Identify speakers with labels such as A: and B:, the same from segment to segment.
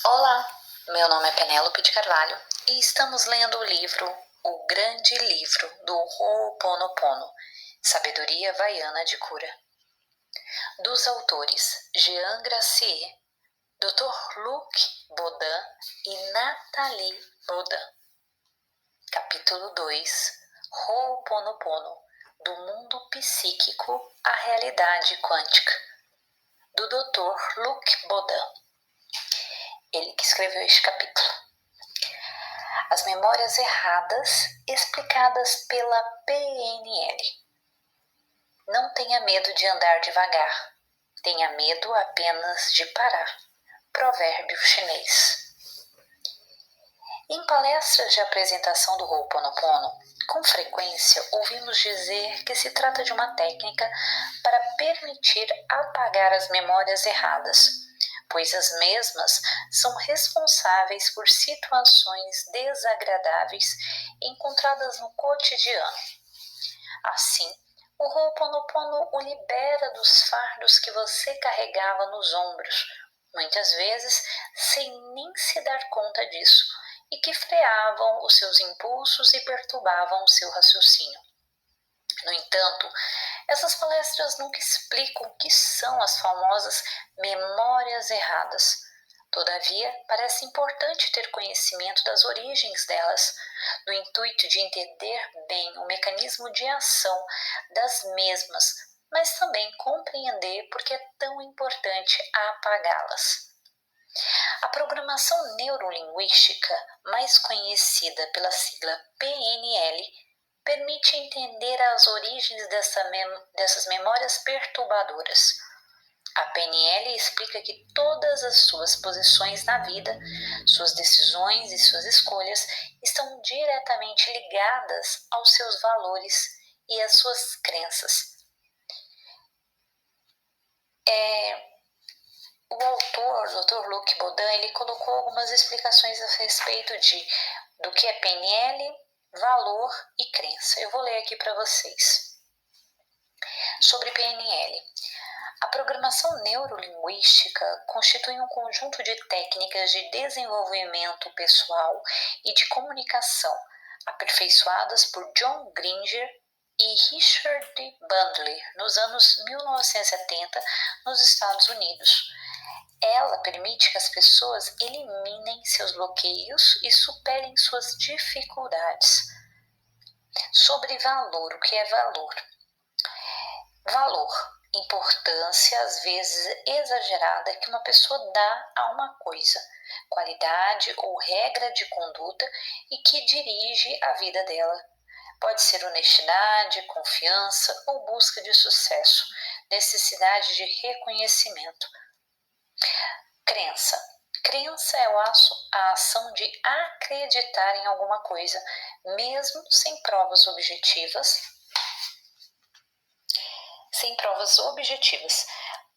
A: Olá, meu nome é Penélope de Carvalho e estamos lendo o livro O Grande Livro do Ho'oponopono, Sabedoria Havaiana de Cura, dos autores Jean Gracier, Dr. Luc Baudin e Nathalie Baudin. Capítulo 2, Ho'oponopono, do mundo psíquico à realidade quântica, do Dr. Luc Baudin. Ele que escreveu este capítulo. As memórias erradas explicadas pela PNL. Não tenha medo de andar devagar. Tenha medo apenas de parar. Provérbio chinês. Em palestras de apresentação do Ho'oponopono, com frequência ouvimos dizer que se trata de uma técnica para permitir apagar as memórias erradas, pois as mesmas são responsáveis por situações desagradáveis encontradas no cotidiano. Assim, o Ho'oponopono o libera dos fardos que você carregava nos ombros, muitas vezes sem nem se dar conta disso, e que freavam os seus impulsos e perturbavam o seu raciocínio. No entanto, essas palestras nunca explicam o que são as famosas memórias erradas. Todavia, parece importante ter conhecimento das origens delas, no intuito de entender bem o mecanismo de ação das mesmas, mas também compreender por que é tão importante apagá-las. A programação neurolinguística, mais conhecida pela sigla PNL, permite entender as origens dessas memórias perturbadoras. A PNL explica que todas as suas posições na vida, suas decisões e suas escolhas estão diretamente ligadas aos seus valores e às suas crenças. O autor, Dr. Luc Baudin, ele colocou algumas explicações a respeito do que é PNL, valor e crença. Eu vou ler aqui para vocês. Sobre PNL. A programação neurolinguística constitui um conjunto de técnicas de desenvolvimento pessoal e de comunicação, aperfeiçoadas por John Gringer e Richard Bandler nos anos 1970 nos Estados Unidos. Ela permite que as pessoas eliminem seus bloqueios e superem suas dificuldades. Sobre valor, o que é valor? Valor, importância às vezes exagerada que uma pessoa dá a uma coisa, qualidade ou regra de conduta e que dirige a vida dela. Pode ser honestidade, confiança ou busca de sucesso, necessidade de reconhecimento. Crença. Crença é a ação de acreditar em alguma coisa, mesmo sem provas objetivas.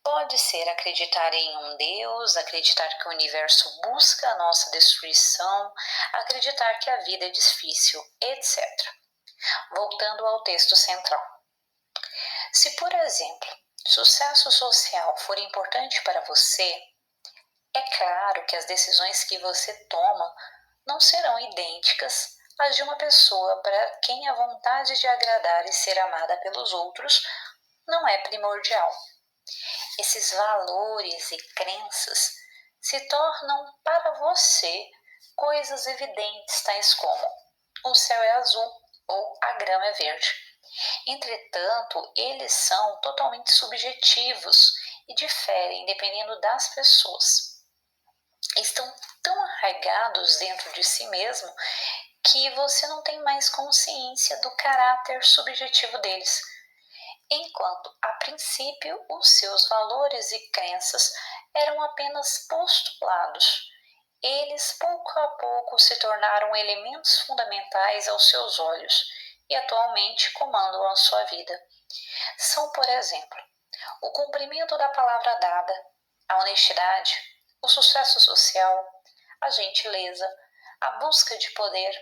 A: Pode ser acreditar em um Deus, acreditar que o universo busca a nossa destruição, acreditar que a vida é difícil, etc. Voltando ao texto central. Se, por exemplo, sucesso social for importante para você, é claro que as decisões que você toma não serão idênticas às de uma pessoa para quem a vontade de agradar e ser amada pelos outros não é primordial. Esses valores e crenças se tornam para você coisas evidentes, tais como o céu é azul ou a grama é verde. Entretanto, eles são totalmente subjetivos e diferem dependendo das pessoas. Estão tão arraigados dentro de si mesmo que você não tem mais consciência do caráter subjetivo deles. Enquanto, a princípio, os seus valores e crenças eram apenas postulados, eles pouco a pouco se tornaram elementos fundamentais aos seus olhos e atualmente comandam a sua vida. São, por exemplo, o cumprimento da palavra dada, a honestidade, o sucesso social, a gentileza, a busca de poder,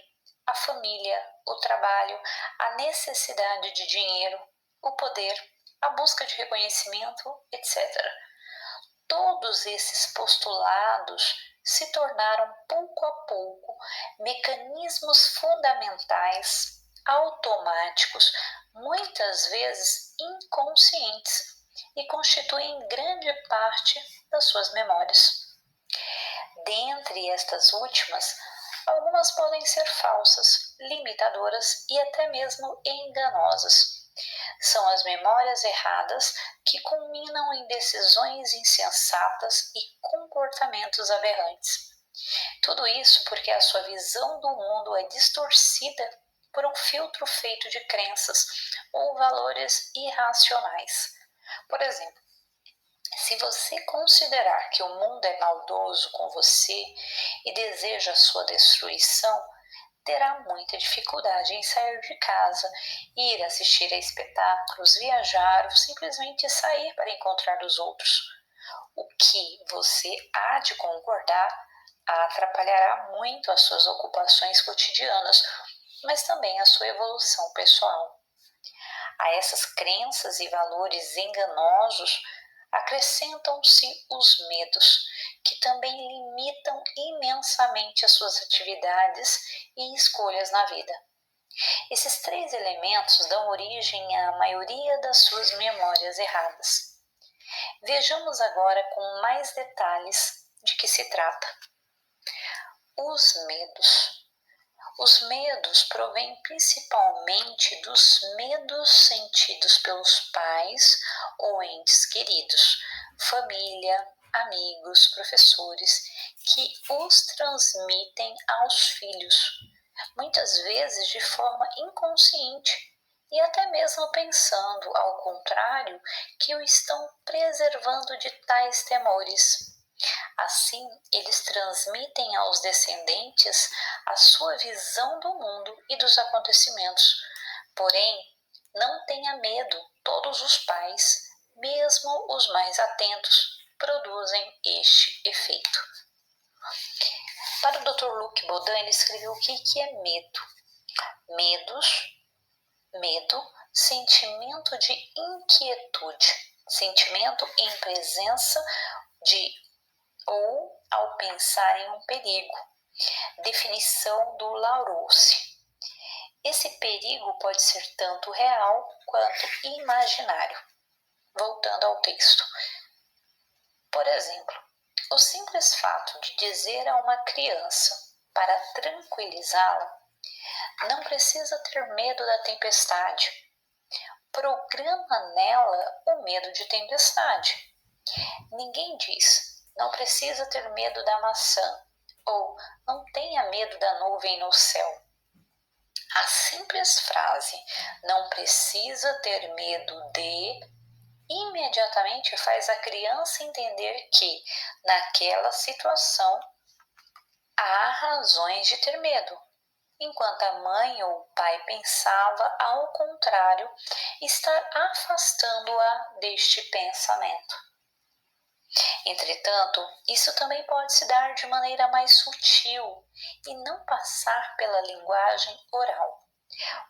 A: a família, o trabalho, a necessidade de dinheiro, o poder, a busca de reconhecimento, etc. todos esses postulados se tornaram pouco a pouco mecanismos fundamentais, automáticos, muitas vezes inconscientes, e constituem grande parte das suas memórias. Dentre estas últimas, algumas podem ser falsas, limitadoras e até mesmo enganosas. São as memórias erradas que culminam em decisões insensatas e comportamentos aberrantes. Tudo isso porque a sua visão do mundo é distorcida por um filtro feito de crenças ou valores irracionais. Por exemplo, se você considerar que o mundo é maldoso com você e deseja a sua destruição, terá muita dificuldade em sair de casa, ir assistir a espetáculos, viajar ou simplesmente sair para encontrar os outros. O que você há de concordar atrapalhará muito as suas ocupações cotidianas, mas também a sua evolução pessoal. A essas crenças e valores enganosos acrescentam-se os medos, que também limitam imensamente as suas atividades e escolhas na vida. Esses três elementos dão origem à maioria das suas memórias erradas. Vejamos agora com mais detalhes de que se trata. Os medos. Os medos provêm principalmente dos medos sentidos pelos pais ou entes queridos, família, amigos, professores, que os transmitem aos filhos, muitas vezes de forma inconsciente e até mesmo pensando, ao contrário, que o estão preservando de tais temores. Assim, eles transmitem aos descendentes a sua visão do mundo e dos acontecimentos. Porém, não tenha medo, todos os pais, mesmo os mais atentos, produzem este efeito. Para o Dr. Luc Baudin, ele escreveu o que é medo. Medo, sentimento de inquietude, sentimento em presença de ou ao pensar em um perigo. Definição do Larousse. Esse perigo pode ser tanto real quanto imaginário. Voltando ao texto. Por exemplo, o simples fato de dizer a uma criança para tranquilizá-la: não precisa ter medo da tempestade, programa nela o medo de tempestade. Ninguém diz: não precisa ter medo da maçã, ou não tenha medo da nuvem no céu. A simples frase não precisa ter medo de imediatamente faz a criança entender que, naquela situação, há razões de ter medo, enquanto a mãe ou o pai pensava, ao contrário, estar afastando-a deste pensamento. Entretanto, isso também pode se dar de maneira mais sutil e não passar pela linguagem oral.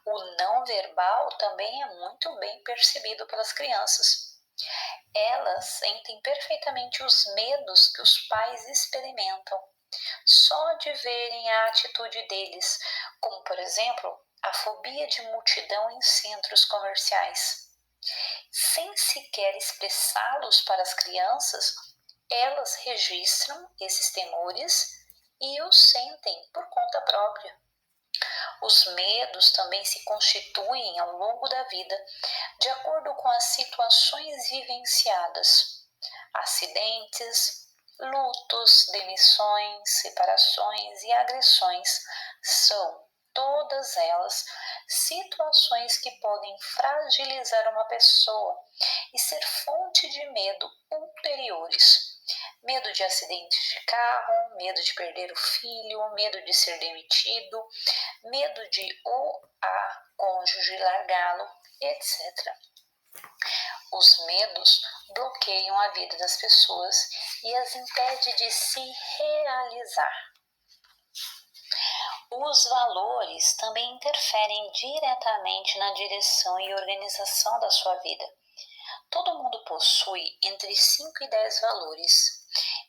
A: O não verbal também é muito bem percebido pelas crianças. Elas sentem perfeitamente os medos que os pais experimentam, só de verem a atitude deles, como, por exemplo, a fobia de multidão em centros comerciais. Sem sequer expressá-los para as crianças, elas registram esses temores e os sentem por conta própria. Os medos também se constituem ao longo da vida, de acordo com as situações vivenciadas. Acidentes, lutos, demissões, separações e agressões são, todas elas, situações que podem fragilizar uma pessoa e ser fonte de medo ulteriores. Medo de acidentes de carro, medo de perder o filho, medo de ser demitido, medo de ou a cônjuge largá-lo, etc. Os medos bloqueiam a vida das pessoas e as impede de se realizar. Os valores também interferem diretamente na direção e organização da sua vida. Todo mundo possui entre 5 e 10 valores.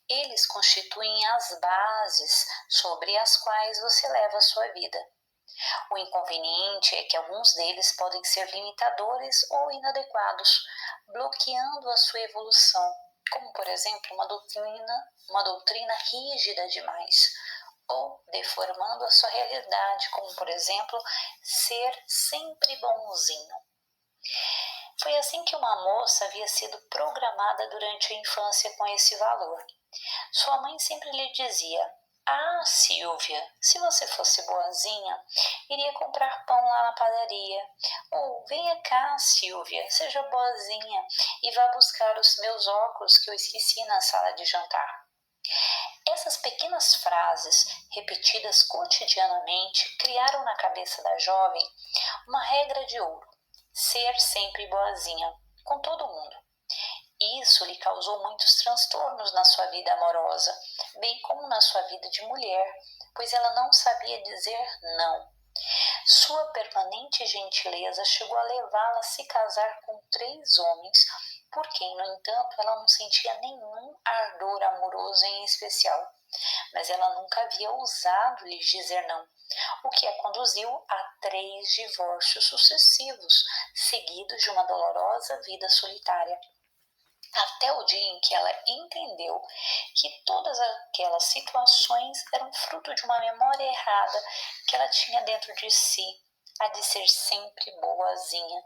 A: Eles constituem as bases sobre as quais você leva a sua vida. O inconveniente é que alguns deles podem ser limitadores ou inadequados, bloqueando a sua evolução, como por exemplo uma doutrina rígida demais, ou deformando a sua realidade, como por exemplo ser sempre bonzinho. Foi assim que uma moça havia sido programada durante a infância com esse valor. Sua mãe sempre lhe dizia: "Ah, Silvia, se você fosse boazinha, iria comprar pão lá na padaria." Ou "Venha cá, Silvia, seja boazinha e vá buscar os meus óculos que eu esqueci na sala de jantar." Essas pequenas frases, repetidas cotidianamente, criaram na cabeça da jovem uma regra de ouro: ser sempre boazinha, com todo mundo. Isso lhe causou muitos transtornos na sua vida amorosa, bem como na sua vida de mulher, pois ela não sabia dizer não. Sua permanente gentileza chegou a levá-la a se casar com 3 homens, por quem, no entanto, ela não sentia nenhum ardor amoroso em especial. Mas ela nunca havia ousado lhes dizer não, o que a conduziu a 3 divórcios sucessivos, seguidos de uma dolorosa vida solitária. Até o dia em que ela entendeu que todas aquelas situações eram fruto de uma memória errada que ela tinha dentro de si, a de ser sempre boazinha.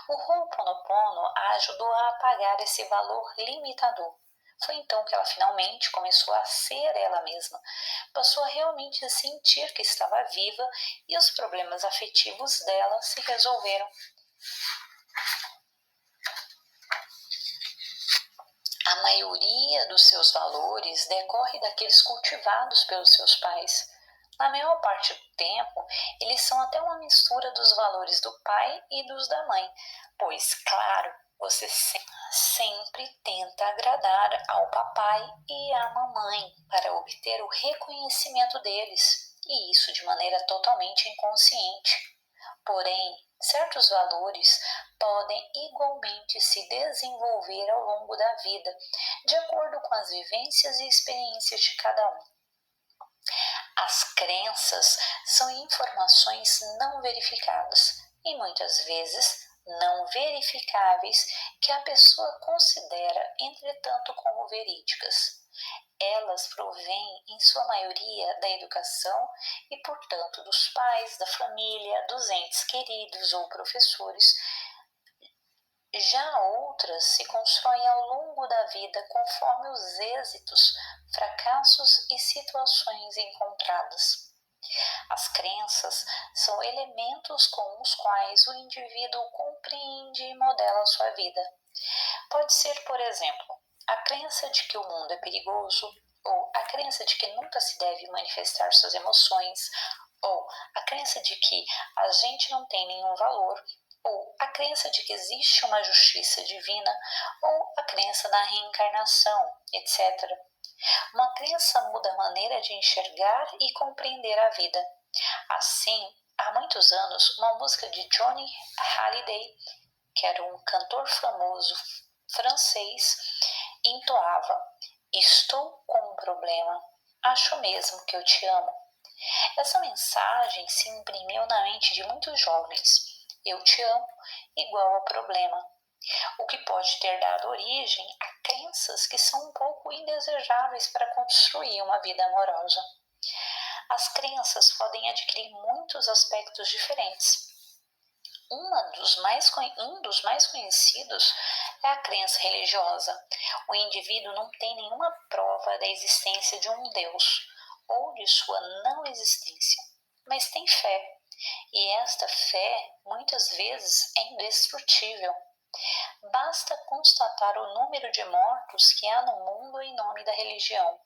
A: O Ho'oponopono a ajudou a apagar esse valor limitador. Foi então que ela finalmente começou a ser ela mesma. Passou a realmente sentir que estava viva e os problemas afetivos dela se resolveram. A maioria dos seus valores decorre daqueles cultivados pelos seus pais. Na maior parte do tempo, eles são até uma mistura dos valores do pai e dos da mãe, pois, claro, você sempre tenta agradar ao papai e à mamãe para obter o reconhecimento deles, e isso de maneira totalmente inconsciente. Porém, certos valores podem igualmente se desenvolver ao longo da vida, de acordo com as vivências e experiências de cada um. As crenças são informações não verificadas e muitas vezes não verificáveis que a pessoa considera, entretanto, como verídicas. Elas provêm, em sua maioria, da educação e, portanto, dos pais, da família, dos entes queridos ou professores. Já outras se constroem ao longo da vida conforme os êxitos, fracassos e situações encontradas. As crenças são elementos com os quais o indivíduo compreende e modela sua vida. Pode ser, por exemplo, a crença de que o mundo é perigoso, ou a crença de que nunca se deve manifestar suas emoções, ou a crença de que a gente não tem nenhum valor, ou a crença de que existe uma justiça divina, ou a crença na reencarnação, etc. Uma crença muda a maneira de enxergar e compreender a vida. Assim, há muitos anos, uma música de Johnny Hallyday, que era um cantor famoso francês, entoava: "Estou com um problema, acho mesmo que eu te amo." Essa mensagem se imprimiu na mente de muitos jovens. Eu te amo igual a problema, o que pode ter dado origem a crenças que são um pouco indesejáveis para construir uma vida amorosa. As crenças podem adquirir muitos aspectos diferentes. Um dos mais conhecidos é a crença religiosa. O indivíduo não tem nenhuma prova da existência de um Deus ou de sua não existência, mas tem fé. E esta fé, muitas vezes, é indestrutível. Basta constatar o número de mortos que há no mundo em nome da religião.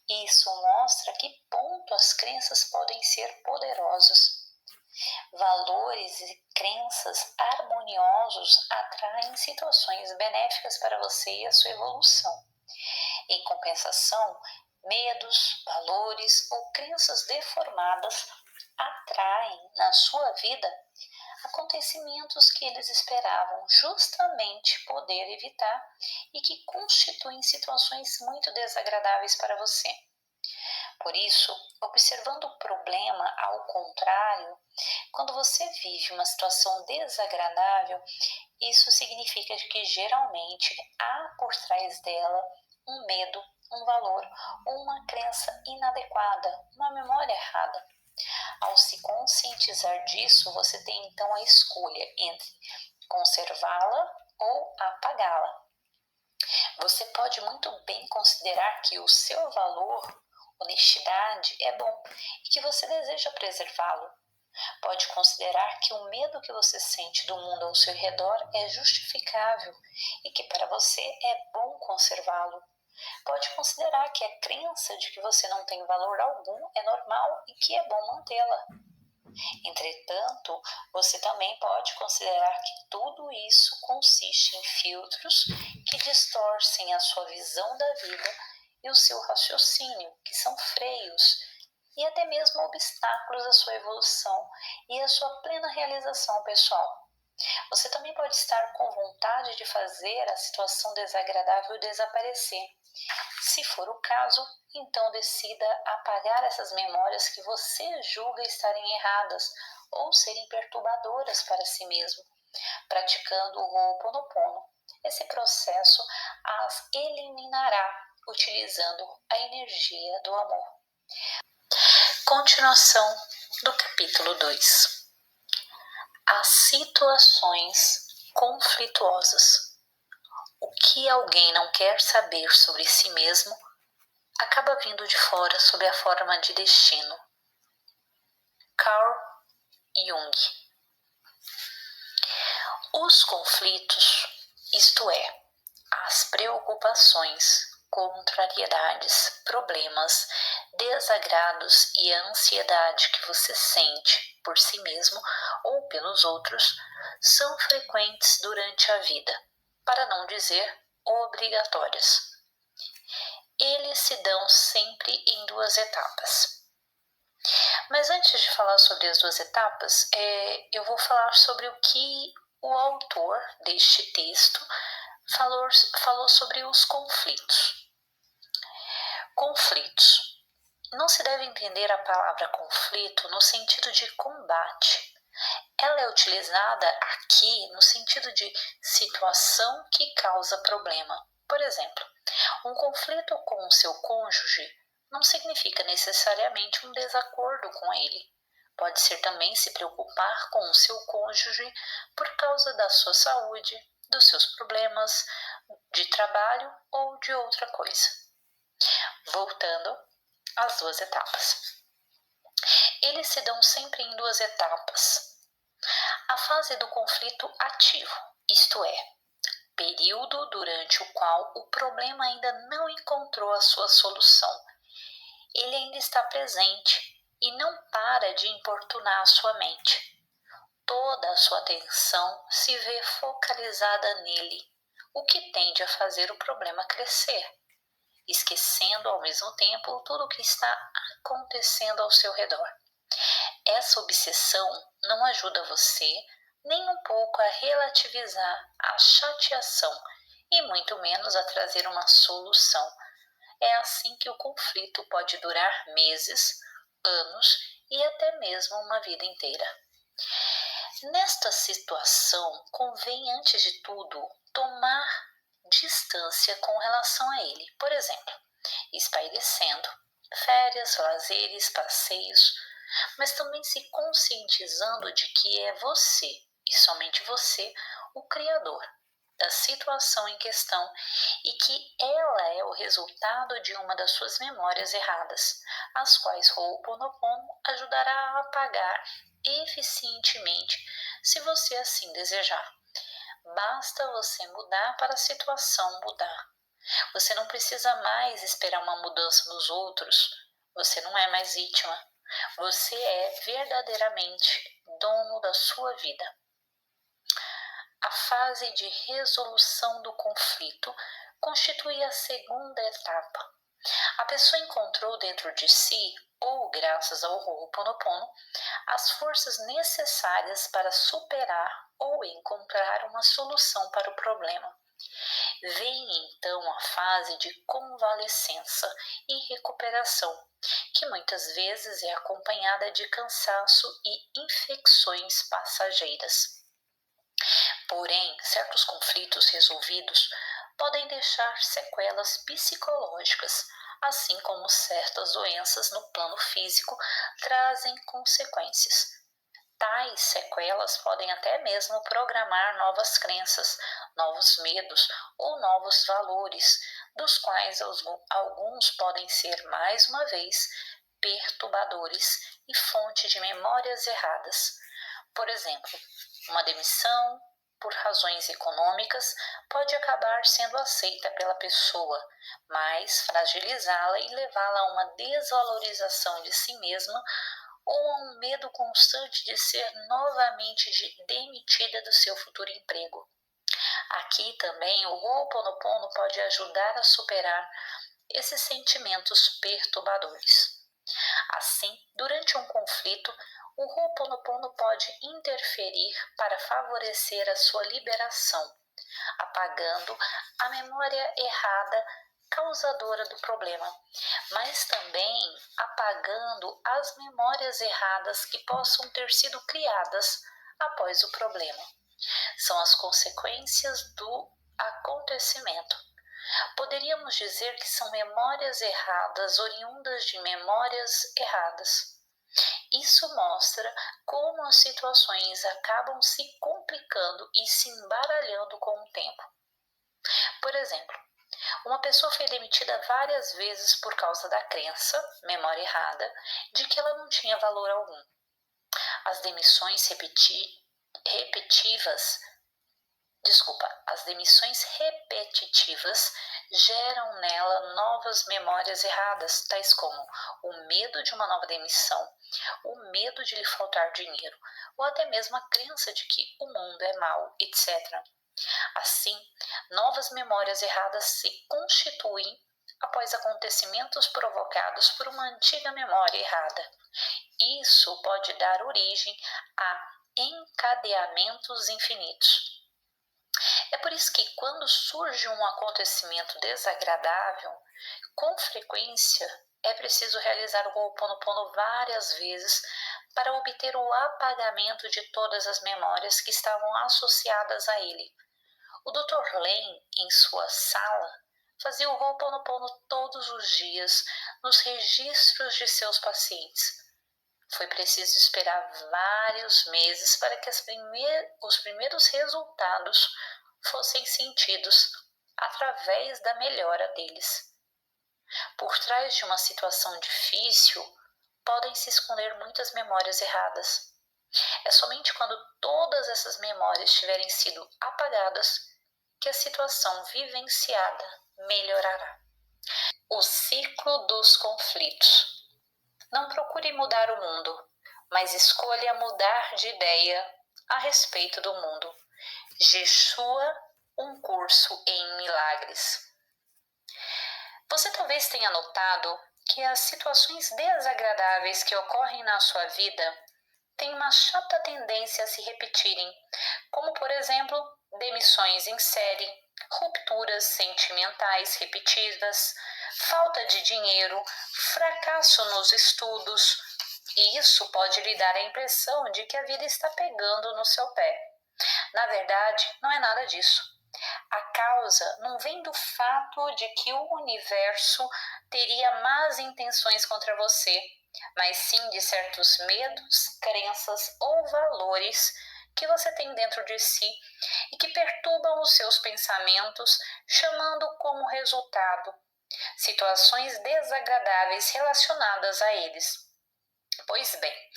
A: Isso mostra a que ponto as crenças podem ser poderosas. Valores e crenças harmoniosos atraem situações benéficas para você e a sua evolução. Em compensação, medos, valores ou crenças deformadas atraem na sua vida acontecimentos que eles esperavam justamente poder evitar e que constituem situações muito desagradáveis para você. Por isso, observando o problema ao contrário, quando você vive uma situação desagradável, isso significa que geralmente há por trás dela um medo, um valor ou uma crença inadequada, uma memória errada. Ao se conscientizar disso, você tem então a escolha entre conservá-la ou apagá-la. Você pode muito bem considerar que o seu valor, honestidade, é bom e que você deseja preservá-lo. Pode considerar que o medo que você sente do mundo ao seu redor é justificável e que para você é bom conservá-lo. Pode considerar que a crença de que você não tem valor algum é normal e que é bom mantê-la. Entretanto, você também pode considerar que tudo isso consiste em filtros que distorcem a sua visão da vida e o seu raciocínio, que são freios e até mesmo obstáculos à sua evolução e à sua plena realização pessoal. Você também pode estar com vontade de fazer a situação desagradável desaparecer. Se for o caso, então decida apagar essas memórias que você julga estarem erradas ou serem perturbadoras para si mesmo, praticando o Ho'oponopono. Esse processo as eliminará utilizando a energia do amor. Continuação do capítulo 2. As situações conflituosas. O que alguém não quer saber sobre si mesmo acaba vindo de fora sob a forma de destino. Carl Jung. Os conflitos, isto é, as preocupações, contrariedades, problemas, desagrados e a ansiedade que você sente por si mesmo ou pelos outros, são frequentes durante a vida, para não dizer obrigatórias. Eles se dão sempre em duas etapas. Mas antes de falar sobre as duas etapas, eu vou falar sobre o que o autor deste texto falou sobre os conflitos. Conflitos. Não se deve entender a palavra conflito no sentido de combate. Ela é utilizada aqui no sentido de situação que causa problema. Por exemplo, um conflito com o seu cônjuge não significa necessariamente um desacordo com ele. Pode ser também se preocupar com o seu cônjuge por causa da sua saúde, dos seus problemas de trabalho ou de outra coisa. Voltando às duas etapas. Eles se dão sempre em duas etapas. A fase do conflito ativo, isto é, período durante o qual o problema ainda não encontrou a sua solução. Ele ainda está presente e não para de importunar a sua mente. Toda a sua atenção se vê focalizada nele, o que tende a fazer o problema crescer, esquecendo ao mesmo tempo tudo o que está acontecendo ao seu redor. Essa obsessão não ajuda você nem um pouco a relativizar a chateação e muito menos a trazer uma solução. É assim que o conflito pode durar meses, anos e até mesmo uma vida inteira. Nesta situação, convém, antes de tudo, tomar distância com relação a ele. Por exemplo, espairecendo, férias, lazeres, passeios, mas também se conscientizando de que é você, e somente você, o criador da situação em questão e que ela é o resultado de uma das suas memórias erradas, as quais Ho'oponopono ajudará a apagar eficientemente se você assim desejar. Basta você mudar para a situação mudar. Você não precisa mais esperar uma mudança nos outros. Você não é mais vítima. Você é verdadeiramente dono da sua vida. A fase de resolução do conflito constitui a segunda etapa. A pessoa encontrou dentro de si, ou graças ao Ho'oponopono, as forças necessárias para superar ou encontrar uma solução para o problema. Vem então a fase de convalescença e recuperação, que muitas vezes é acompanhada de cansaço e infecções passageiras. Porém, certos conflitos resolvidos podem deixar sequelas psicológicas, assim como certas doenças no plano físico trazem consequências. Tais sequelas podem até mesmo programar novas crenças, novos medos ou novos valores, dos quais alguns podem ser, mais uma vez, perturbadores e fonte de memórias erradas. Por exemplo, uma demissão, por razões econômicas, pode acabar sendo aceita pela pessoa, mas fragilizá-la e levá-la a uma desvalorização de si mesma ou a um medo constante de ser novamente demitida do seu futuro emprego. Aqui também o Ho'oponopono pode ajudar a superar esses sentimentos perturbadores. Assim, durante um conflito, o Ho'oponopono pode interferir para favorecer a sua liberação, apagando a memória errada causadora do problema, mas também apagando as memórias erradas que possam ter sido criadas após o problema. São as consequências do acontecimento. Poderíamos dizer que são memórias erradas oriundas de memórias erradas. Isso mostra como as situações acabam se complicando e se embaralhando com o tempo. Por exemplo, uma pessoa foi demitida várias vezes por causa da crença, memória errada, de que ela não tinha valor algum. As demissões repetitivas geram nela novas memórias erradas, tais como o medo de uma nova demissão, o medo de lhe faltar dinheiro, ou até mesmo a crença de que o mundo é mau, etc. Assim, novas memórias erradas se constituem após acontecimentos provocados por uma antiga memória errada. Isso pode dar origem a encadeamentos infinitos. É por isso que, quando surge um acontecimento desagradável, com frequência é preciso realizar o Ho'oponopono várias vezes para obter o apagamento de todas as memórias que estavam associadas a ele. O Dr. Lane, em sua sala, fazia o Ho'oponopono todos os dias nos registros de seus pacientes. Foi preciso esperar vários meses para que os primeiros resultados fossem sentidos através da melhora deles. Por trás de uma situação difícil, podem se esconder muitas memórias erradas. É somente quando todas essas memórias tiverem sido apagadas que a situação vivenciada melhorará. O ciclo dos conflitos. Não procure mudar o mundo, mas escolha mudar de ideia a respeito do mundo. Yeshua, um curso em milagres. Você talvez tenha notado que as situações desagradáveis que ocorrem na sua vida têm uma chata tendência a se repetirem, como, por exemplo, demissões em série, rupturas sentimentais repetidas, falta de dinheiro, fracasso nos estudos. E isso pode lhe dar a impressão de que a vida está pegando no seu pé. Na verdade, não é nada disso. A causa não vem do fato de que o universo teria más intenções contra você, mas sim de certos medos, crenças ou valores que você tem dentro de si e que perturbam os seus pensamentos, chamando como resultado situações desagradáveis relacionadas a eles. Pois bem,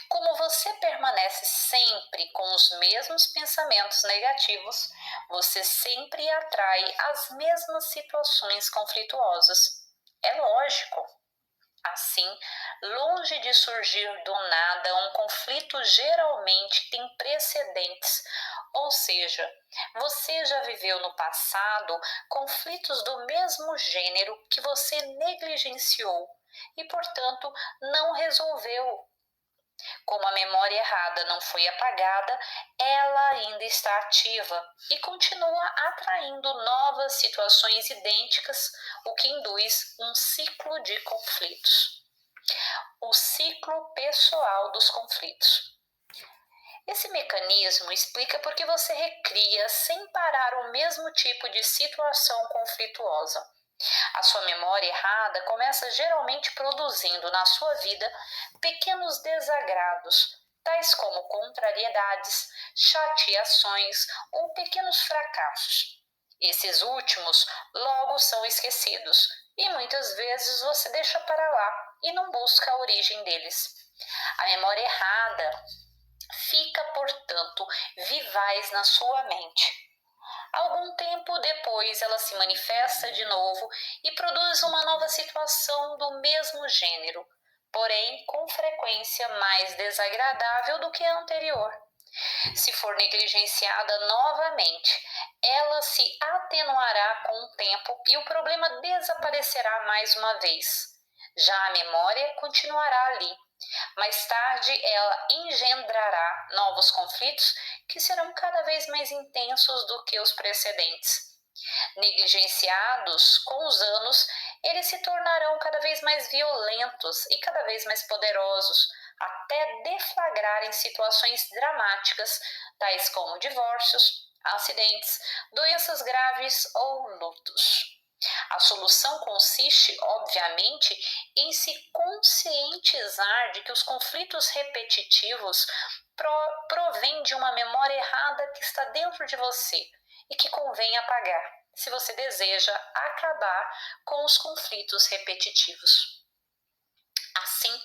A: como você permanece sempre com os mesmos pensamentos negativos, você sempre atrai as mesmas situações conflituosas. É lógico. Assim, longe de surgir do nada, um conflito geralmente tem precedentes, ou seja, você já viveu no passado conflitos do mesmo gênero que você negligenciou, e, portanto, não resolveu. Como a memória errada não foi apagada, ela ainda está ativa e continua atraindo novas situações idênticas, o que induz um ciclo de conflitos. O ciclo pessoal dos conflitos. Esse mecanismo explica por que você recria sem parar o mesmo tipo de situação conflituosa. A sua memória errada começa geralmente produzindo na sua vida pequenos desagrados, tais como contrariedades, chateações ou pequenos fracassos. Esses últimos logo são esquecidos e muitas vezes você deixa para lá e não busca a origem deles. A memória errada fica, portanto, vivaz na sua mente. Algum tempo depois, ela se manifesta de novo e produz uma nova situação do mesmo gênero, porém com frequência mais desagradável do que a anterior. Se for negligenciada novamente, ela se atenuará com o tempo e o problema desaparecerá mais uma vez. Já a memória continuará ali. Mais tarde, ela engendrará novos conflitos que serão cada vez mais intensos do que os precedentes. Negligenciados com os anos, eles se tornarão cada vez mais violentos e cada vez mais poderosos, até deflagrarem situações dramáticas, tais como divórcios, acidentes, doenças graves ou lutos. A solução consiste, obviamente, em se conscientizar de que os conflitos repetitivos provêm de uma memória errada que está dentro de você e que convém apagar, se você deseja acabar com os conflitos repetitivos. Assim,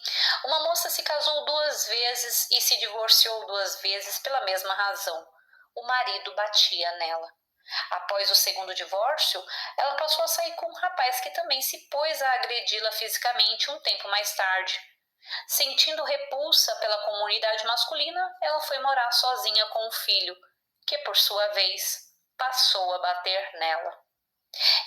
A: uma moça se casou 2 vezes e se divorciou 2 vezes pela mesma razão. O marido batia nela. Após o segundo divórcio, ela passou a sair com um rapaz que também se pôs a agredi-la fisicamente um tempo mais tarde. Sentindo repulsa pela comunidade masculina, ela foi morar sozinha com o filho, que por sua vez passou a bater nela.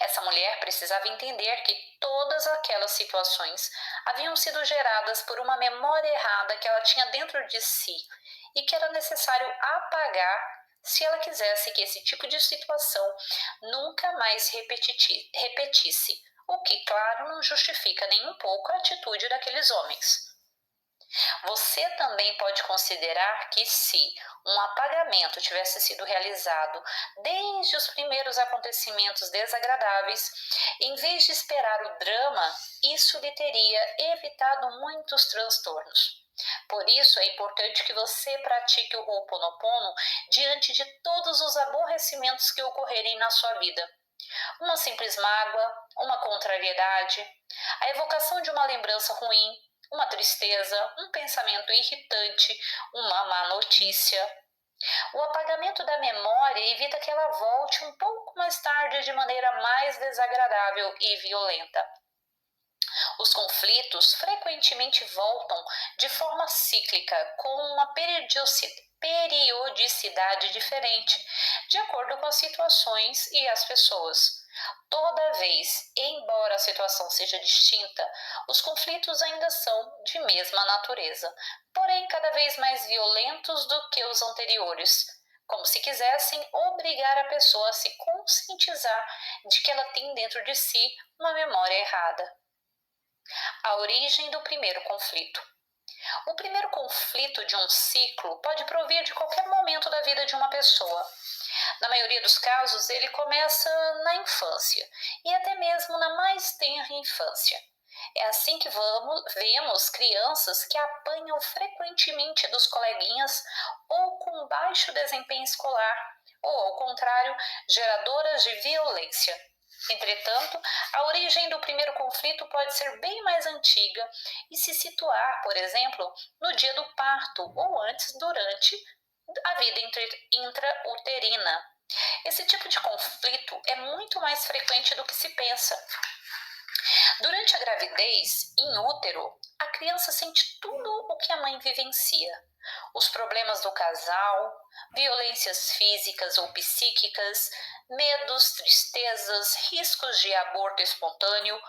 A: Essa mulher precisava entender que todas aquelas situações haviam sido geradas por uma memória errada que ela tinha dentro de si e que era necessário apagar se ela quisesse que esse tipo de situação nunca mais repetisse, o que, claro, não justifica nem um pouco a atitude daqueles homens. Você também pode considerar que se um apagamento tivesse sido realizado desde os primeiros acontecimentos desagradáveis, em vez de esperar o drama, isso lhe teria evitado muitos transtornos. Por isso, é importante que você pratique o Ho'oponopono diante de todos os aborrecimentos que ocorrerem na sua vida. Uma simples mágoa, uma contrariedade, a evocação de uma lembrança ruim, uma tristeza, um pensamento irritante, uma má notícia. O apagamento da memória evita que ela volte um pouco mais tarde de maneira mais desagradável e violenta. Os conflitos frequentemente voltam de forma cíclica, com uma periodicidade diferente, de acordo com as situações e as pessoas. Toda vez, embora a situação seja distinta, os conflitos ainda são de mesma natureza, porém cada vez mais violentos do que os anteriores, como se quisessem obrigar a pessoa a se conscientizar de que ela tem dentro de si uma memória errada. A origem do primeiro conflito. O primeiro conflito de um ciclo pode provir de qualquer momento da vida de uma pessoa. Na maioria dos casos, ele começa na infância e até mesmo na mais tenra infância. É assim que vemos crianças que apanham frequentemente dos coleguinhas ou com baixo desempenho escolar, ou, ao contrário, geradoras de violência. Entretanto, a origem do primeiro conflito pode ser bem mais antiga e se situar, por exemplo, no dia do parto ou antes, durante a vida intrauterina. Esse tipo de conflito é muito mais frequente do que se pensa. Durante a gravidez, em útero, a criança sente tudo o que a mãe vivencia. Os problemas do casal, violências físicas ou psíquicas, medos, tristezas, riscos de aborto espontâneo,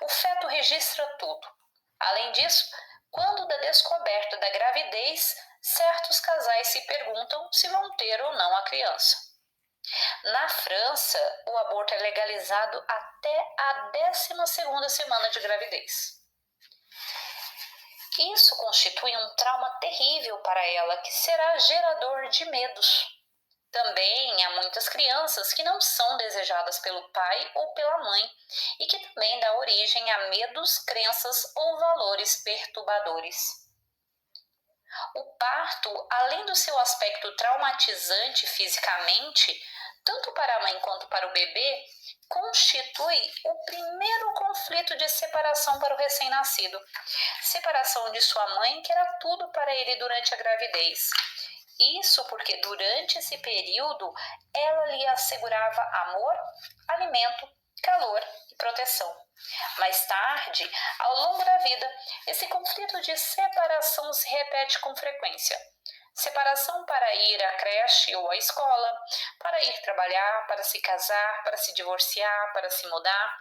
A: O feto registra tudo. Além disso, quando da descoberta da gravidez, certos casais se perguntam se vão ter ou não a criança. Na França, o aborto é legalizado até a 12ª semana de gravidez. Isso constitui um trauma terrível para ela, que será gerador de medos. Também há muitas crianças que não são desejadas pelo pai ou pela mãe e que também dá origem a medos, crenças ou valores perturbadores. O parto, além do seu aspecto traumatizante fisicamente, tanto para a mãe quanto para o bebê, constitui o primeiro conflito de separação para o recém-nascido. Separação de sua mãe, que era tudo para ele durante a gravidez. Isso porque durante esse período ela lhe assegurava amor, alimento, calor e proteção. Mais tarde, ao longo da vida, esse conflito de separação se repete com frequência. Separação para ir à creche ou à escola, para ir trabalhar, para se casar, para se divorciar, para se mudar.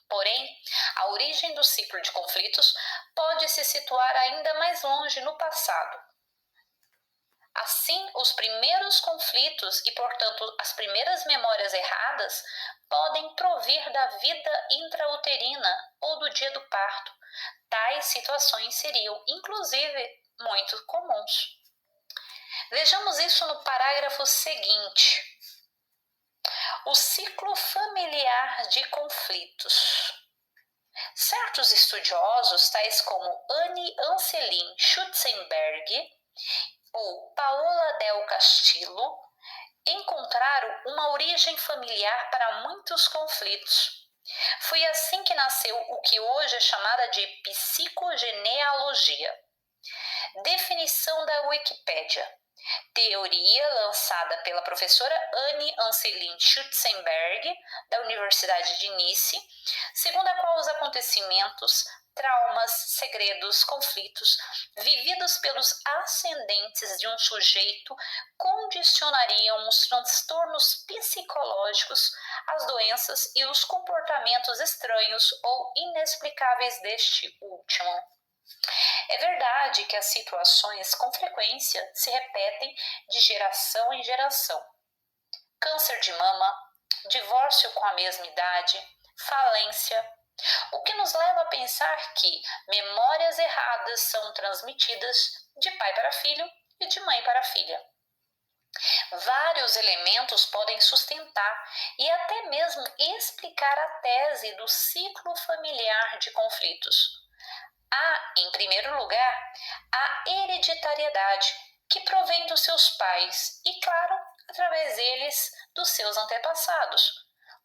A: Porém, a origem do ciclo de conflitos pode se situar ainda mais longe no passado. Assim, os primeiros conflitos e, portanto, as primeiras memórias erradas podem provir da vida intrauterina ou do dia do parto. Tais situações seriam, inclusive, muito comuns. Vejamos isso no parágrafo seguinte. O ciclo familiar de conflitos. Certos estudiosos, tais como Anne Anselin Schutzenberg ou Paola Del Castillo, encontraram uma origem familiar para muitos conflitos. Foi assim que nasceu o que hoje é chamada de psicogenealogia. Definição da Wikipédia. Teoria lançada pela professora Anne Anselin Schutzenberg, da Universidade de Nice, segundo a qual os acontecimentos, traumas, segredos, conflitos vividos pelos ascendentes de um sujeito condicionariam os transtornos psicológicos, as doenças e os comportamentos estranhos ou inexplicáveis deste último. É verdade que as situações com frequência se repetem de geração em geração. Câncer de mama, divórcio com a mesma idade, falência, o que nos leva a pensar que memórias erradas são transmitidas de pai para filho e de mãe para filha. Vários elementos podem sustentar e até mesmo explicar a tese do ciclo familiar de conflitos. Há, em primeiro lugar, a hereditariedade, que provém dos seus pais e, claro, através deles, dos seus antepassados.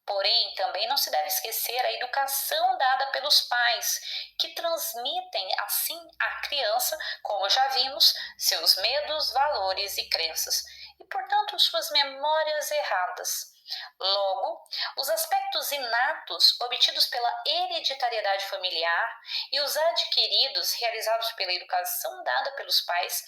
A: Porém, também não se deve esquecer a educação dada pelos pais, que transmitem, assim, à criança, como já vimos, seus medos, valores e crenças, e, portanto, suas memórias erradas. Logo, os aspectos inatos obtidos pela hereditariedade familiar e os adquiridos realizados pela educação dada pelos pais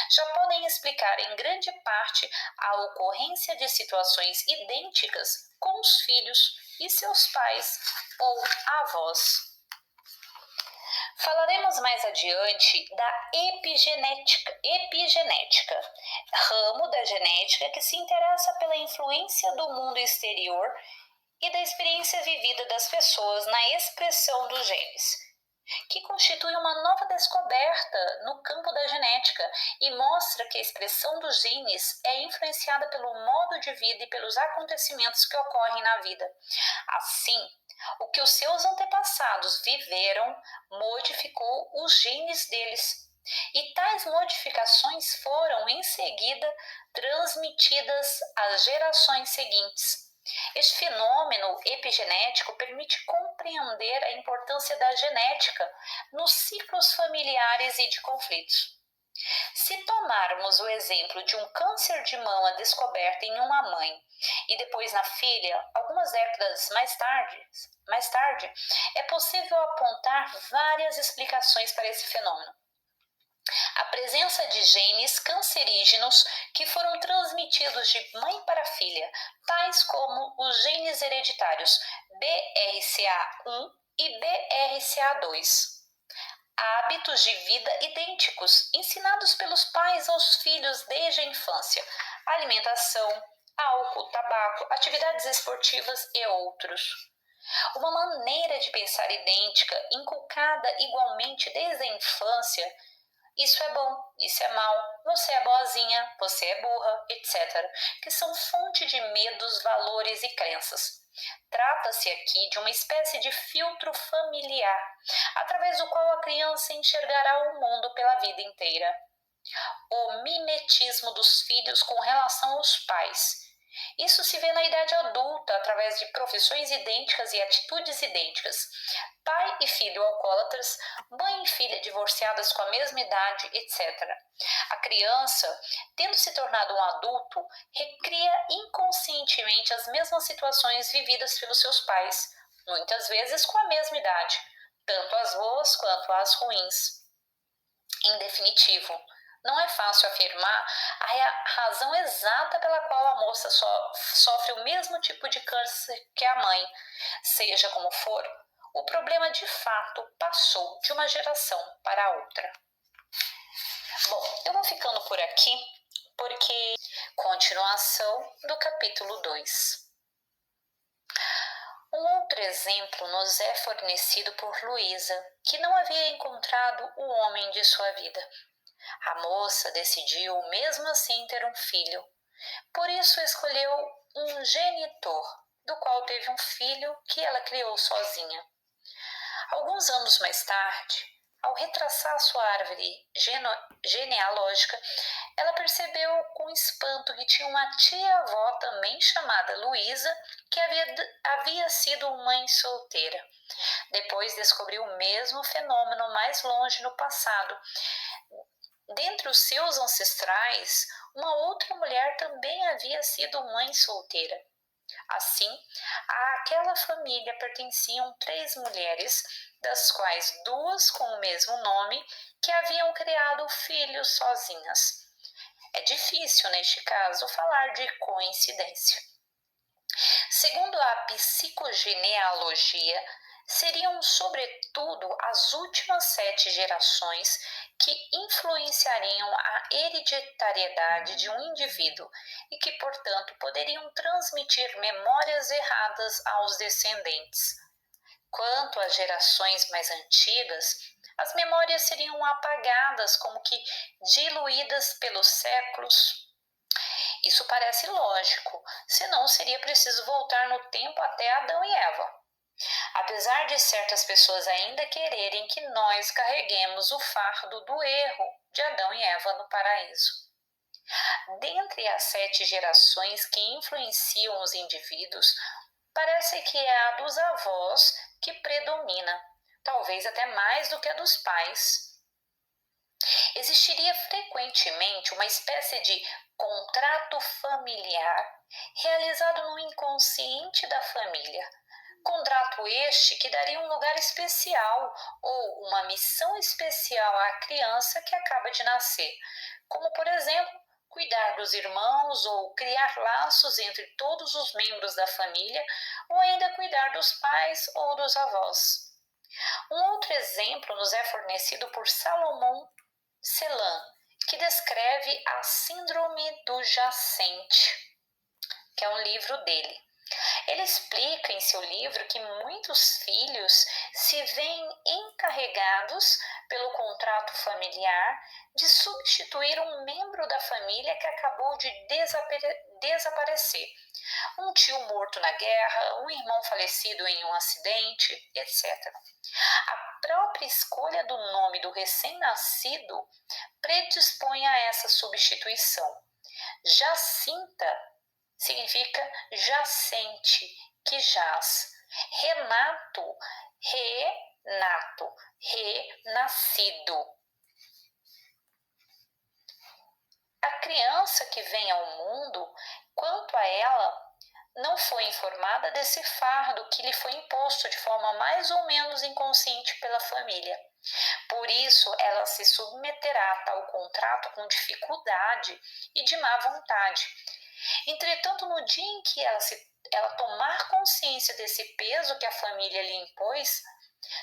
A: já podem explicar em grande parte a ocorrência de situações idênticas com os filhos e seus pais ou avós. Falaremos mais adiante da epigenética, ramo da genética que se interessa pela influência do mundo exterior e da experiência vivida das pessoas na expressão dos genes, que constitui uma nova descoberta no campo da genética e mostra que a expressão dos genes é influenciada pelo modo de vida e pelos acontecimentos que ocorrem na vida. Assim, o que os seus antepassados viveram modificou os genes deles, e tais modificações foram em seguida transmitidas às gerações seguintes. Este fenômeno epigenético permite compreender a importância da genética nos ciclos familiares e de conflitos. Se tomarmos o exemplo de um câncer de mama descoberto em uma mãe e depois na filha, algumas décadas mais tarde, é possível apontar várias explicações para esse fenômeno. A presença de genes cancerígenos que foram transmitidos de mãe para filha, tais como os genes hereditários BRCA1 e BRCA2. Hábitos de vida idênticos, ensinados pelos pais aos filhos desde a infância. Alimentação, álcool, tabaco, atividades esportivas e outros. Uma maneira de pensar idêntica, inculcada igualmente desde a infância. Isso é bom, isso é mal, você é boazinha, você é burra, etc., que são fonte de medos, valores e crenças. Trata-se aqui de uma espécie de filtro familiar, através do qual a criança enxergará o mundo pela vida inteira. O mimetismo dos filhos com relação aos pais. Isso se vê na idade adulta, através de profissões idênticas e atitudes idênticas. Pai e filho alcoólatras, mãe e filha divorciadas com a mesma idade, etc. A criança, tendo se tornado um adulto, recria inconscientemente as mesmas situações vividas pelos seus pais, muitas vezes com a mesma idade, tanto as boas quanto as ruins. Em definitivo, não é fácil afirmar a razão exata pela qual a moça sofre o mesmo tipo de câncer que a mãe. Seja como for, o problema de fato passou de uma geração para outra. Bom, eu vou ficando por aqui porque continuação do capítulo 2. Um outro exemplo nos é fornecido por Luísa, que não havia encontrado o homem de sua vida. A moça decidiu mesmo assim ter um filho. Por isso escolheu um genitor, do qual teve um filho que ela criou sozinha. Alguns anos mais tarde, ao retraçar sua árvore genealógica, ela percebeu com espanto que tinha uma tia-avó também chamada Luísa, que havia sido mãe solteira. Depois descobriu o mesmo fenômeno mais longe no passado. Dentre os seus ancestrais, uma outra mulher também havia sido mãe solteira. Assim, àquela família pertenciam 3 mulheres, das quais 2 com o mesmo nome, que haviam criado filhos sozinhas. É difícil, neste caso, falar de coincidência. Segundo a psicogenealogia, seriam sobretudo as últimas 7 gerações que influenciariam a hereditariedade de um indivíduo e que, portanto, poderiam transmitir memórias erradas aos descendentes. Quanto às gerações mais antigas, as memórias seriam apagadas, como que diluídas pelos séculos. Isso parece lógico, senão seria preciso voltar no tempo até Adão e Eva. Apesar de certas pessoas ainda quererem que nós carreguemos o fardo do erro de Adão e Eva no paraíso. Dentre as 7 gerações que influenciam os indivíduos, parece que é a dos avós que predomina, talvez até mais do que a dos pais. Existiria frequentemente uma espécie de contrato familiar realizado no inconsciente da família. Contrato este que daria um lugar especial ou uma missão especial à criança que acaba de nascer, como, por exemplo, cuidar dos irmãos ou criar laços entre todos os membros da família ou ainda cuidar dos pais ou dos avós. Um outro exemplo nos é fornecido por Salomão Celan, que descreve a Síndrome do Jacente, que é um livro dele. Ele explica em seu livro que muitos filhos se veem encarregados pelo contrato familiar de substituir um membro da família que acabou de desaparecer. Um tio morto na guerra, um irmão falecido em um acidente, etc. A própria escolha do nome do recém-nascido predispõe a essa substituição. Jacinta significa jacente, que jaz. Renato, renascido. A criança que vem ao mundo, quanto a ela, não foi informada desse fardo que lhe foi imposto de forma mais ou menos inconsciente pela família. Por isso, ela se submeterá a tal contrato com dificuldade e de má vontade. Entretanto, no dia em que ela tomar consciência desse peso que a família lhe impôs,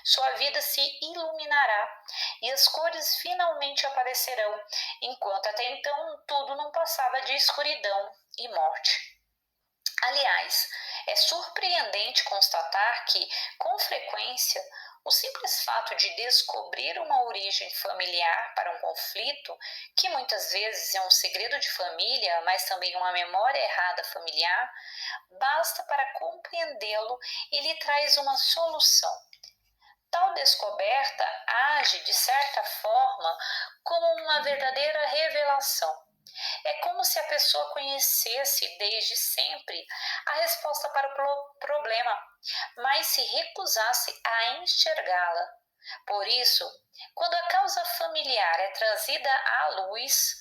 A: Sua vida se iluminará e as cores finalmente aparecerão, enquanto até então tudo não passava de escuridão e morte. Aliás, é surpreendente constatar que, com frequência, o simples fato de descobrir uma origem familiar para um conflito, que muitas vezes é um segredo de família, mas também uma memória errada familiar, basta para compreendê-lo e lhe traz uma solução. Tal descoberta age, de certa forma, como uma verdadeira revelação. É como se a pessoa conhecesse desde sempre a resposta para o problema, mas se recusasse a enxergá-la. Por isso, quando a causa familiar é trazida à luz,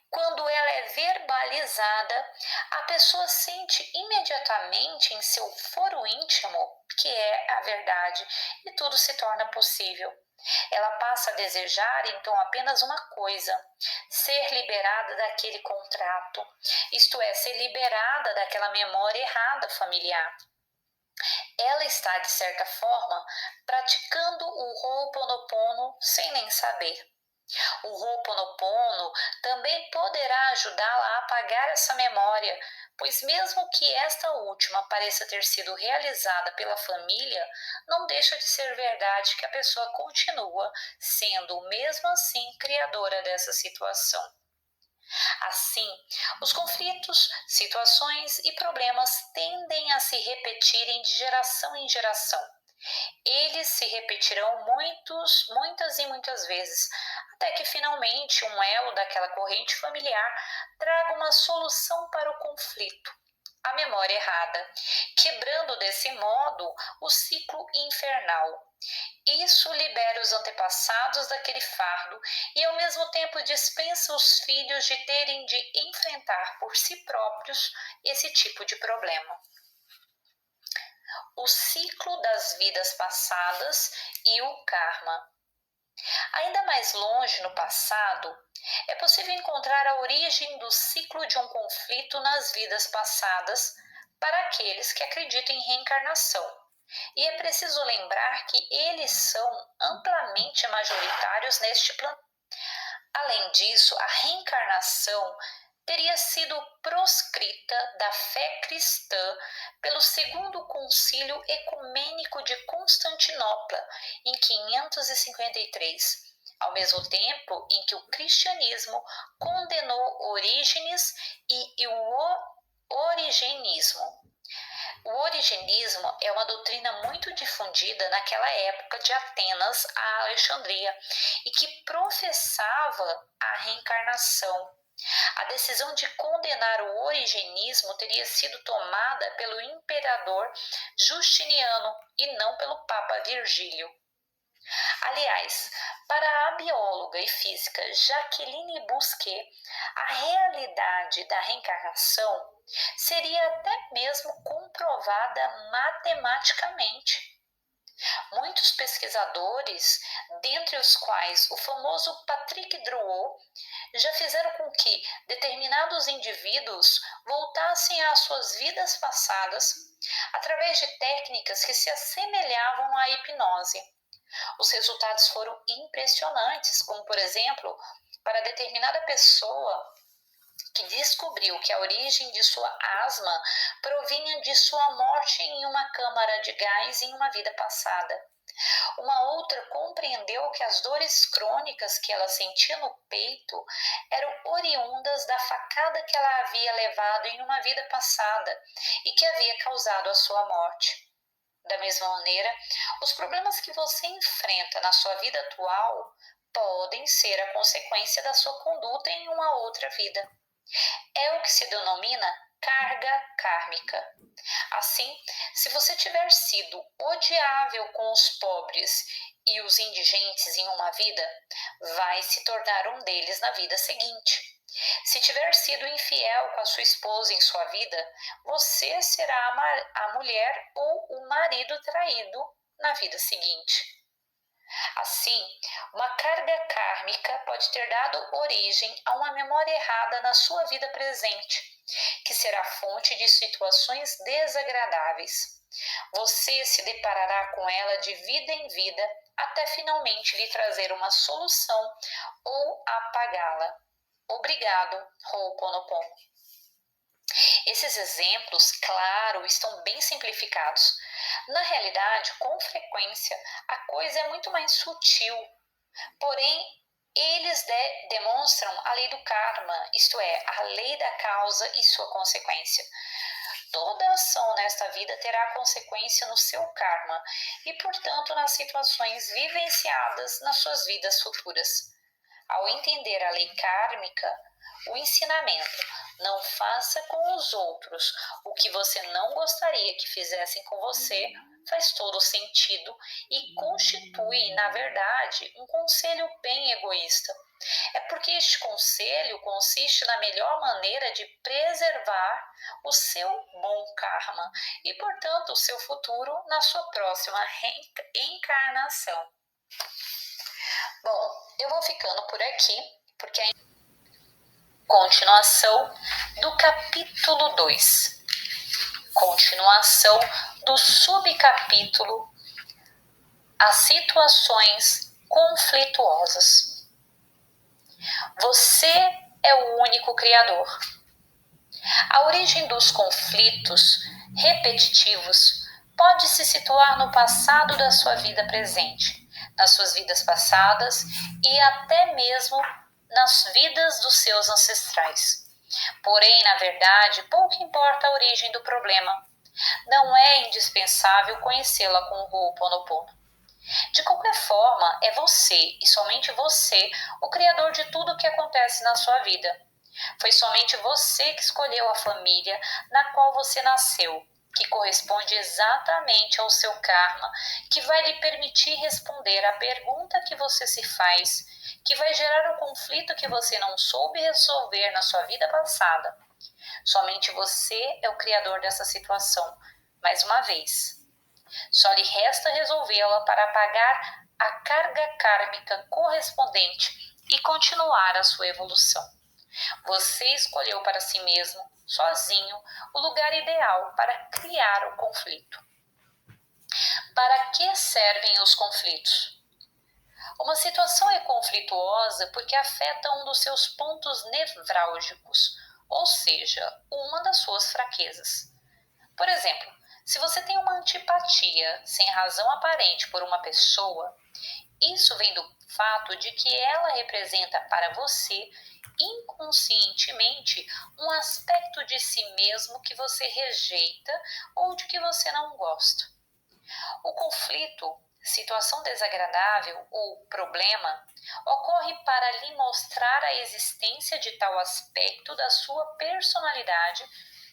A: quando ela é verbalizada, a pessoa sente imediatamente em seu foro íntimo que é a verdade e tudo se torna possível. Ela passa a desejar então apenas uma coisa: ser liberada daquele contrato, isto é, ser liberada daquela memória errada familiar. Ela está, de certa forma, praticando o Ho'oponopono sem nem saber. O Ho'oponopono também poderá ajudá-la a apagar essa memória, pois mesmo que esta última pareça ter sido realizada pela família, não deixa de ser verdade que a pessoa continua sendo, mesmo assim, criadora dessa situação. Assim, os conflitos, situações e problemas tendem a se repetirem de geração em geração. Eles se repetirão muitas e muitas vezes, até que finalmente um elo daquela corrente familiar traga uma solução para o conflito, a memória errada, quebrando desse modo o ciclo infernal. Isso libera os antepassados daquele fardo e ao mesmo tempo dispensa os filhos de terem de enfrentar por si próprios esse tipo de problema. O ciclo das vidas passadas e o karma. Ainda mais longe no passado, é possível encontrar a origem do ciclo de um conflito nas vidas passadas para aqueles que acreditam em reencarnação. E é preciso lembrar que eles são amplamente majoritários neste planeta. Além disso, a reencarnação teria sido proscrita da fé cristã pelo Segundo Concílio Ecumênico de Constantinopla, em 553, ao mesmo tempo em que o cristianismo condenou Orígenes e o origenismo. O origenismo é uma doutrina muito difundida naquela época de Atenas a Alexandria e que professava a reencarnação. A decisão de condenar o origenismo teria sido tomada pelo imperador Justiniano e não pelo Papa Virgílio. Aliás, para a bióloga e física Jacqueline Bousquet, a realidade da reencarnação seria até mesmo comprovada matematicamente. Muitos pesquisadores, dentre os quais o famoso Patrick Drouot, já fizeram com que determinados indivíduos voltassem às suas vidas passadas através de técnicas que se assemelhavam à hipnose. Os resultados foram impressionantes, como, por exemplo, para determinada pessoa que descobriu que a origem de sua asma provinha de sua morte em uma câmara de gás em uma vida passada. Uma outra compreendeu que as dores crônicas que ela sentia no peito eram oriundas da facada que ela havia levado em uma vida passada e que havia causado a sua morte. Da mesma maneira, os problemas que você enfrenta na sua vida atual podem ser a consequência da sua conduta em uma outra vida. É o que se denomina carga kármica. Assim, se você tiver sido odiável com os pobres e os indigentes em uma vida, vai se tornar um deles na vida seguinte. Se tiver sido infiel com a sua esposa em sua vida, você será a mulher ou o marido traído na vida seguinte. Assim, uma carga kármica pode ter dado origem a uma memória errada na sua vida presente, que será fonte de situações desagradáveis. Você se deparará com ela de vida em vida até finalmente lhe trazer uma solução ou apagá-la. Obrigado, Ho'oponopono. Esses exemplos, claro, estão bem simplificados. Na realidade, com frequência, a coisa é muito mais sutil. Porém, eles demonstram a lei do karma, isto é, a lei da causa e sua consequência. Toda ação nesta vida terá consequência no seu karma e, portanto, nas situações vivenciadas nas suas vidas futuras. Ao entender a lei kármica, o ensinamento não faça com os outros o que você não gostaria que fizessem com você faz todo sentido e constitui, na verdade, um conselho bem egoísta. É porque este conselho consiste na melhor maneira de preservar o seu bom karma e, portanto, o seu futuro na sua próxima reencarnação. Bom, eu vou ficando por aqui, porque a continuação do capítulo 2. Continuação do subcapítulo As situações conflituosas. Você é o único criador. A origem dos conflitos repetitivos pode se situar no passado da sua vida presente, nas suas vidas passadas e até mesmo nas vidas dos seus ancestrais. Porém, na verdade, pouco importa a origem do problema. Não é indispensável conhecê-la com o Ho'oponopono. De qualquer forma, é você e somente você o criador de tudo o que acontece na sua vida. Foi somente você que escolheu a família na qual você nasceu, que corresponde exatamente ao seu karma, que vai lhe permitir responder à pergunta que você se faz, que vai gerar o conflito que você não soube resolver na sua vida passada. Somente você é o criador dessa situação. Mais uma vez, só lhe resta resolvê-la para apagar a carga kármica correspondente e continuar a sua evolução. Você escolheu para si mesmo, sozinho, o lugar ideal para criar o conflito. Para que servem os conflitos? Uma situação é conflituosa porque afeta um dos seus pontos nevrálgicos, ou seja, uma das suas fraquezas. Por exemplo, se você tem uma antipatia sem razão aparente por uma pessoa, isso vem do fato de que ela representa para você inconscientemente um aspecto de si mesmo que você rejeita ou de que você não gosta. O conflito, situação desagradável ou problema ocorre para lhe mostrar a existência de tal aspecto da sua personalidade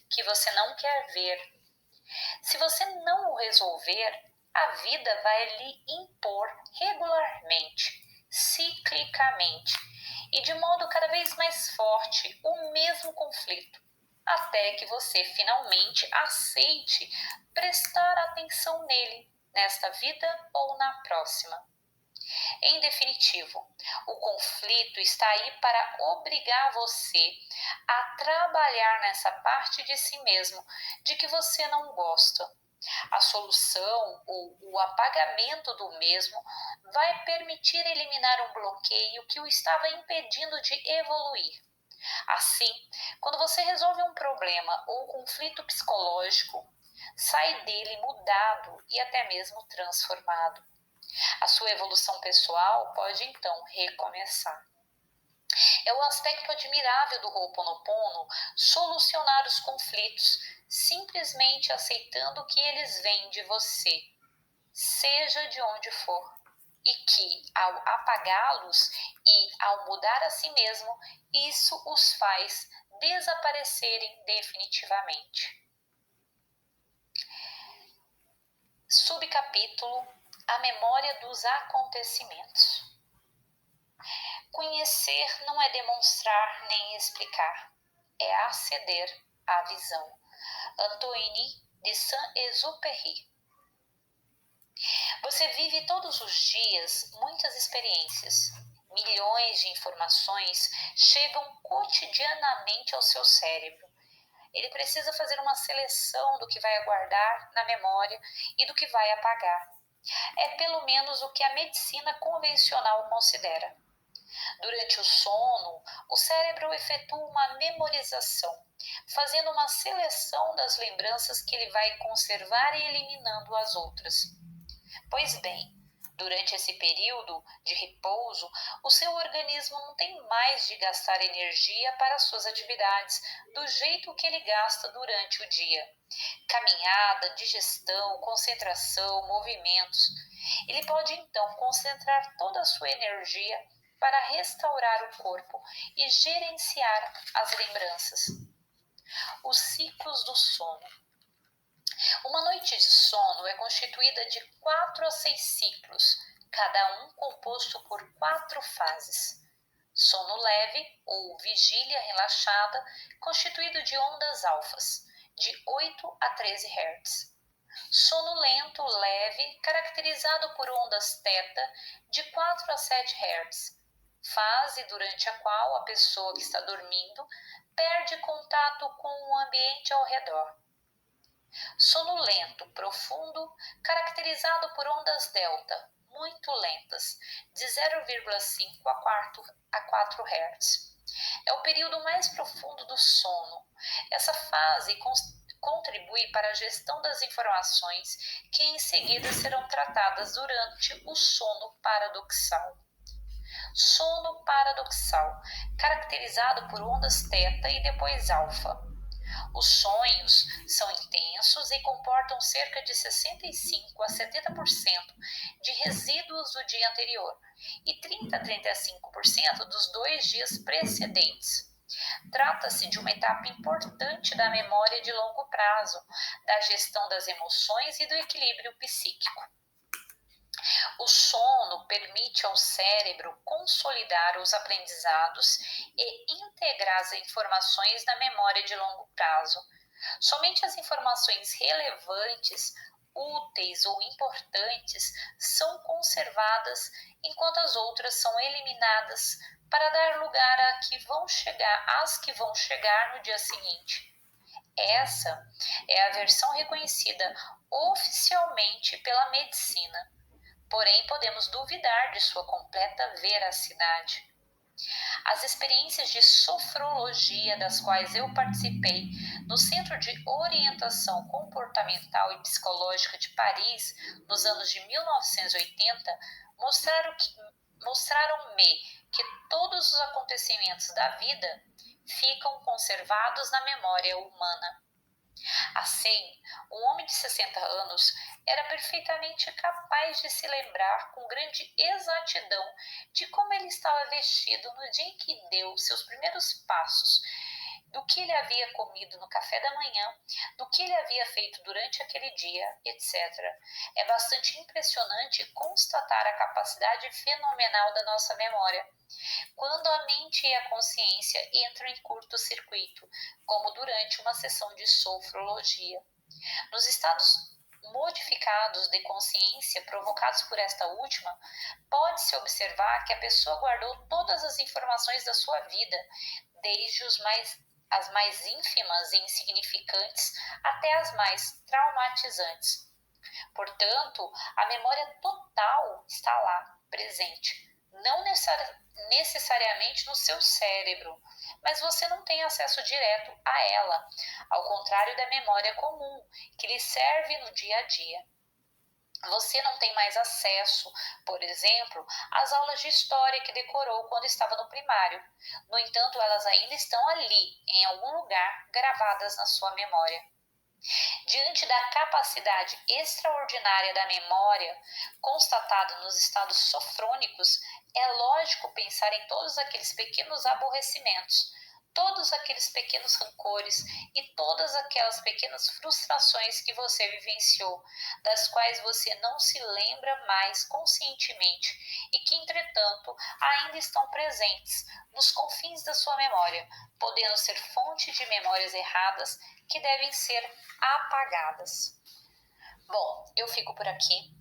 A: que você não quer ver. Se você não o resolver, a vida vai lhe impor regularmente, ciclicamente e de modo cada vez mais forte o mesmo conflito, até que você finalmente aceite prestar atenção nele, nesta vida ou na próxima. Em definitivo, o conflito está aí para obrigar você a trabalhar nessa parte de si mesmo de que você não gosta. A solução ou o apagamento do mesmo vai permitir eliminar um bloqueio que o estava impedindo de evoluir. Assim, quando você resolve um problema ou conflito psicológico, sai dele mudado e até mesmo transformado. A sua evolução pessoal pode então recomeçar. É o aspecto admirável do Ho'oponopono solucionar os conflitos, simplesmente aceitando que eles vêm de você, seja de onde for, e que, ao apagá-los e ao mudar a si mesmo, isso os faz desaparecerem definitivamente. Subcapítulo: A memória dos acontecimentos. Conhecer não é demonstrar nem explicar, é aceder à visão. Antoine de Saint-Exupéry. Você vive todos os dias muitas experiências. Milhões de informações chegam cotidianamente ao seu cérebro. Ele precisa fazer uma seleção do que vai guardar na memória e do que vai apagar. É pelo menos o que a medicina convencional considera. Durante o sono, o cérebro efetua uma memorização, fazendo uma seleção das lembranças que ele vai conservar e eliminando as outras. Pois bem, durante esse período de repouso, o seu organismo não tem mais de gastar energia para suas atividades do jeito que ele gasta durante o dia. Caminhada, digestão, concentração, movimentos. Ele pode então concentrar toda a sua energia para restaurar o corpo e gerenciar as lembranças. Os ciclos do sono. Uma noite de sono é constituída de 4 a 6 ciclos, cada um composto por 4 fases. Sono leve ou vigília relaxada, constituído de ondas alfas, de 8 a 13 Hz. Sono lento leve, caracterizado por ondas θ, de 4 a 7 Hz. Fase durante a qual a pessoa que está dormindo perde contato com o ambiente ao redor. Sono lento, profundo, caracterizado por ondas delta, muito lentas, de 0,5 a 4 Hz. É o período mais profundo do sono. Essa fase contribui para a gestão das informações que em seguida serão tratadas durante o sono paradoxal. Sono paradoxal, caracterizado por ondas θ e depois alfa. Os sonhos são intensos e comportam cerca de 65 a 70% de resíduos do dia anterior e 30 a 35% dos 2 dias precedentes. Trata-se de uma etapa importante da memória de longo prazo, da gestão das emoções e do equilíbrio psíquico. O sono permite ao cérebro consolidar os aprendizados e integrar as informações na memória de longo prazo. Somente as informações relevantes, úteis ou importantes são conservadas, enquanto as outras são eliminadas para dar lugar às que vão chegar no dia seguinte. Essa é a versão reconhecida oficialmente pela medicina. Porém, podemos duvidar de sua completa veracidade. As experiências de sofrologia das quais eu participei no Centro de Orientação Comportamental e Psicológica de Paris, nos anos de 1980, mostraram-me que todos os acontecimentos da vida ficam conservados na memória humana. Assim, um homem de 60 anos era perfeitamente capaz de se lembrar com grande exatidão de como ele estava vestido no dia em que deu seus primeiros passos, do que ele havia comido no café da manhã, do que ele havia feito durante aquele dia, etc. É bastante impressionante constatar a capacidade fenomenal da nossa memória. Quando a mente e a consciência entram em curto-circuito, como durante uma sessão de sofrologia. Nos estados modificados de consciência provocados por esta última, pode-se observar que a pessoa guardou todas as informações da sua vida, desde as mais ínfimas e insignificantes até as mais traumatizantes. Portanto, a memória total está lá, presente, não necessariamente no seu cérebro, mas você não tem acesso direto a ela, ao contrário da memória comum, que lhe serve no dia a dia. Você não tem mais acesso, por exemplo, às aulas de história que decorou quando estava no primário. No entanto, elas ainda estão ali, em algum lugar, gravadas na sua memória. Diante da capacidade extraordinária da memória constatada nos estados sofrônicos, é lógico pensar em todos aqueles pequenos aborrecimentos, todos aqueles pequenos rancores e todas aquelas pequenas frustrações que você vivenciou, das quais você não se lembra mais conscientemente e que, entretanto, ainda estão presentes nos confins da sua memória, podendo ser fonte de memórias erradas que devem ser apagadas. Bom, eu fico por aqui.